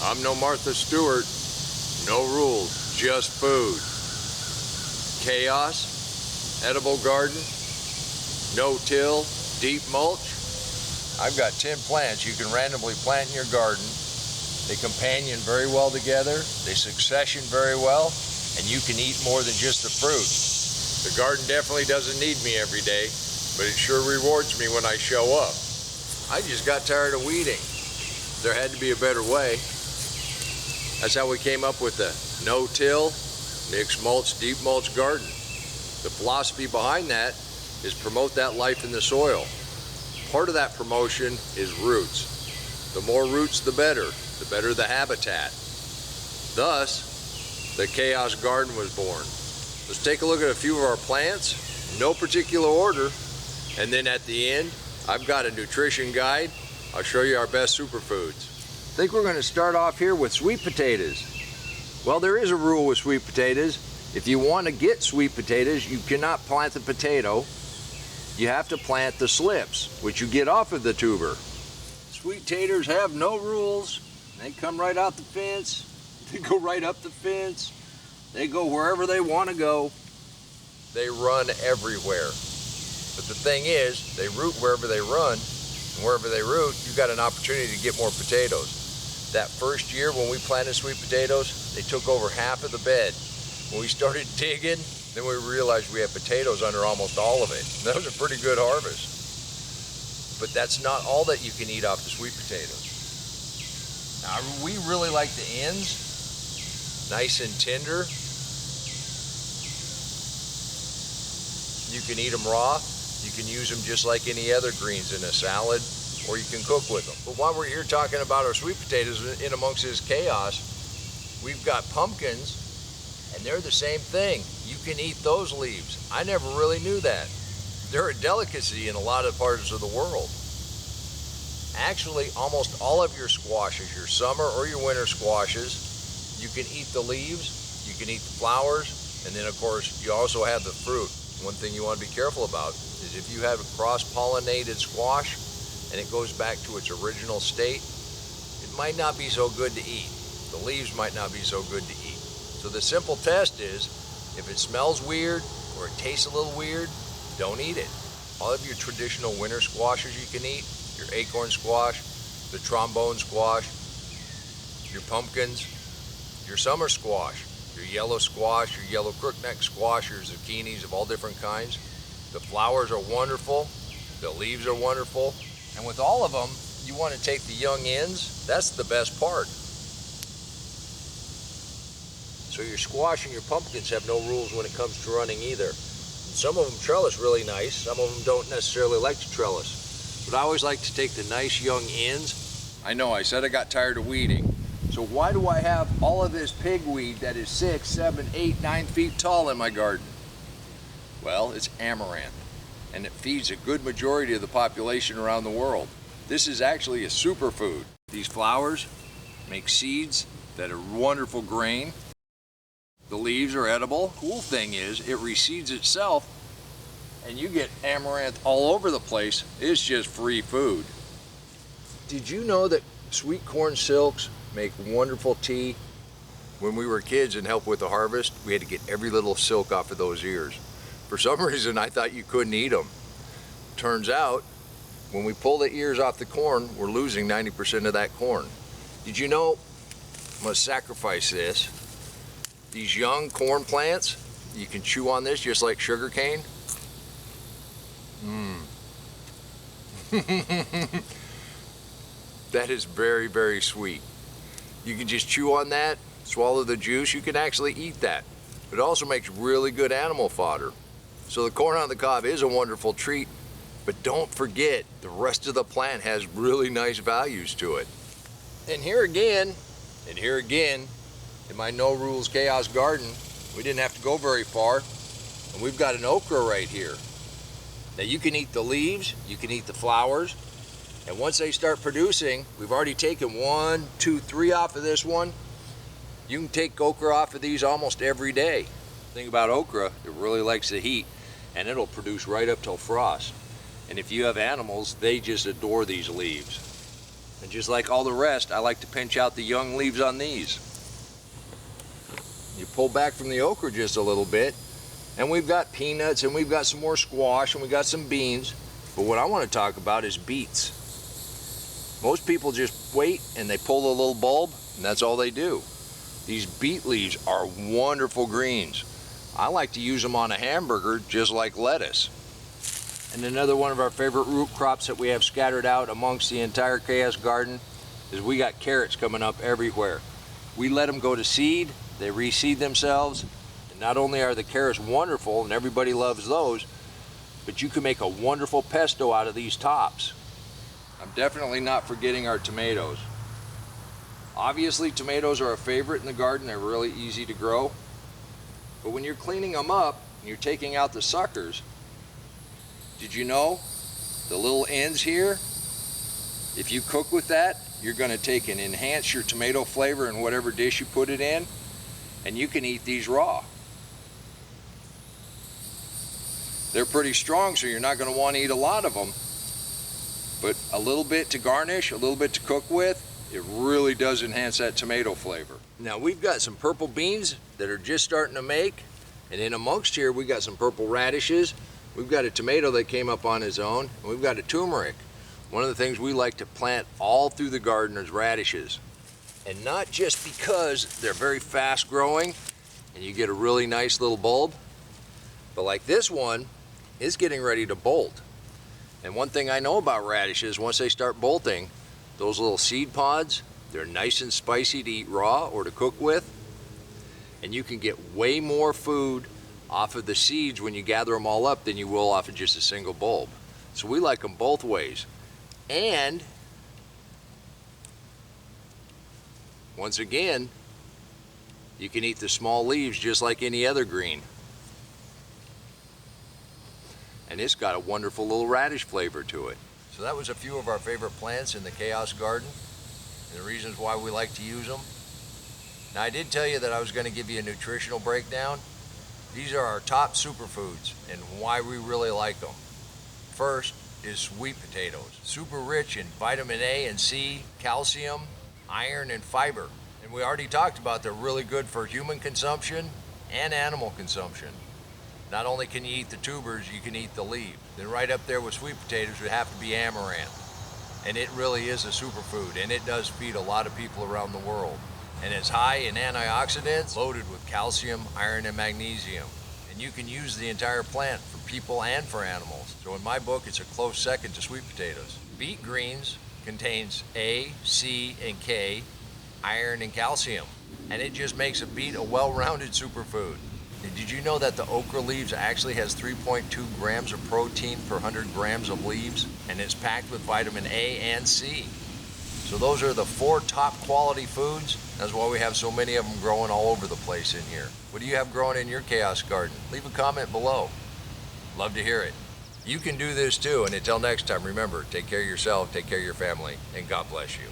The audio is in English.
I'm no Martha Stewart. No rules, just food. Chaos, edible garden, no-till, deep mulch. I've got 10 plants you can randomly plant in your garden. They companion very well together, they succession very well, and you can eat more than just the fruit. The garden definitely doesn't need me every day, but it sure rewards me when I show up. I just got tired of weeding. There had to be a better way. That's how we came up with the no-till, mixed mulch, deep mulch garden. The philosophy behind that is promote that life in the soil. Part of that promotion is roots. The more roots, the better the habitat. Thus, the Chaos Garden was born. Let's take a look at a few of our plants, no particular order, and then at the end, I've got a nutrition guide. I'll show you our best superfoods. I think we're going to start off here with sweet potatoes. Well, there is a rule with sweet potatoes. If you want to get sweet potatoes, you cannot plant the potato. You have to plant the slips, which you get off of the tuber. Sweet taters have no rules. They come right out the fence. They go right up the fence. They go wherever they want to go. They run everywhere. But the thing is, they root wherever they run, and wherever they root, you've got an opportunity to get more potatoes. That first year when we planted sweet potatoes, they took over half of the bed. When we started digging, then we realized we had potatoes under almost all of it. That was a pretty good harvest. But that's not all that you can eat off the sweet potatoes. Now, we really like the ends, nice and tender. You can eat them raw. You can use them just like any other greens in a salad, or you can cook with them. But while we're here talking about our sweet potatoes in amongst this chaos, we've got pumpkins, and they're the same thing. You can eat those leaves. I never really knew that. They're a delicacy in a lot of parts of the world. Actually, almost all of your squashes, your summer or your winter squashes, you can eat the leaves, you can eat the flowers, and then of course you also have the fruit. One thing you want to be careful about is if you have a cross-pollinated squash and it goes back to its original state, it might not be so good to eat. The leaves might not be so good to eat. So the simple test is, if it smells weird or it tastes a little weird, don't eat it. All of your traditional winter squashes you can eat, your acorn squash, the trombone squash, your pumpkins, your summer squash, your yellow squash, your yellow crookneck squash, your zucchinis of all different kinds. The flowers are wonderful, the leaves are wonderful, and with all of them, you want to take the young ends. That's the best part. So your squash and your pumpkins have no rules when it comes to running either. Some of them trellis really nice, some of them don't necessarily like to trellis. But I always like to take the nice young ends. I know I said I got tired of weeding. So why do I have all of this pigweed that is 6, 7, 8, 9 feet tall in my garden? Well, it's amaranth, and it feeds a good majority of the population around the world. This is actually a superfood. These flowers make seeds that are wonderful grain. The leaves are edible. Cool thing is, it reseeds itself, and you get amaranth all over the place. It's just free food. Did you know that sweet corn silks make wonderful tea? When we were kids and helped with the harvest, we had to get every little silk off of those ears. For some reason, I thought you couldn't eat them. Turns out, when we pull the ears off the corn, we're losing 90% of that corn. Did you know, I'm gonna sacrifice this. These young corn plants, you can chew on this just like sugar cane. That is very, very sweet. You can just chew on that, swallow the juice. You can actually eat that. It also makes really good animal fodder. So the corn on the cob is a wonderful treat, but don't forget the rest of the plant has really nice values to it. And here again, in my no rules chaos garden, we didn't have to go very far, and we've got an okra right here. Now you can eat the leaves, you can eat the flowers, and once they start producing, we've already taken 1, 2, 3 off of this one. You can take okra off of these almost every day. The thing about okra, it really likes the heat, and it'll produce right up till frost. And if you have animals, they just adore these leaves. And just like all the rest, I like to pinch out the young leaves on these. You pull back from the okra just a little bit, and we've got peanuts, and we've got some more squash, and we got some beans. But what I want to talk about is beets. Most people just wait and they pull the little bulb, and that's all they do. These beet leaves are wonderful greens. I like to use them on a hamburger just like lettuce. And another one of our favorite root crops that we have scattered out amongst the entire Chaos Garden is we got carrots coming up everywhere. We let them go to seed, they reseed themselves, and not only are the carrots wonderful and everybody loves those, but you can make a wonderful pesto out of these tops. I'm definitely not forgetting our tomatoes. Obviously, tomatoes are a favorite in the garden. They're really easy to grow. But when you're cleaning them up and you're taking out the suckers, did you know the little ends here, if you cook with that, you're going to take and enhance your tomato flavor in whatever dish you put it in, and you can eat these raw. They're pretty strong, so you're not going to want to eat a lot of them, but a little bit to garnish, a little bit to cook with, it really does enhance that tomato flavor. Now we've got some purple beans that are just starting to make, and in amongst here we got some purple radishes. We've got a tomato that came up on its own, and we've got a turmeric. One of the things we like to plant all through the garden is radishes. And not just because they're very fast growing and you get a really nice little bulb, but like this one is getting ready to bolt. And one thing I know about radishes, once they start bolting, those little seed pods, they're nice and spicy to eat raw or to cook with. And you can get way more food off of the seeds when you gather them all up than you will off of just a single bulb. So we like them both ways. And once again, you can eat the small leaves just like any other green. And it's got a wonderful little radish flavor to it. So that was a few of our favorite plants in the Chaos Garden and the reasons why we like to use them. Now I did tell you that I was going to give you a nutritional breakdown. These are our top superfoods and why we really like them. First is sweet potatoes. Super rich in vitamin A and C, calcium, iron, and fiber. And we already talked about they're really good for human consumption and animal consumption. Not only can you eat the tubers, you can eat the leaves. Then right up there with sweet potatoes would have to be amaranth. And it really is a superfood, and it does feed a lot of people around the world. And it's high in antioxidants, loaded with calcium, iron, and magnesium. And you can use the entire plant for people and for animals. So in my book, it's a close second to sweet potatoes. Beet greens contains A, C, and K, iron, and calcium. And it just makes a beet a well-rounded superfood. And did you know that the okra leaves actually has 3.2 grams of protein per 100 grams of leaves? And it's packed with vitamin A and C. So those are the 4 top quality foods. That's why we have so many of them growing all over the place in here. What do you have growing in your Chaos Garden? Leave a comment below. Love to hear it. You can do this too, and until next time, remember, take care of yourself, take care of your family, and God bless you.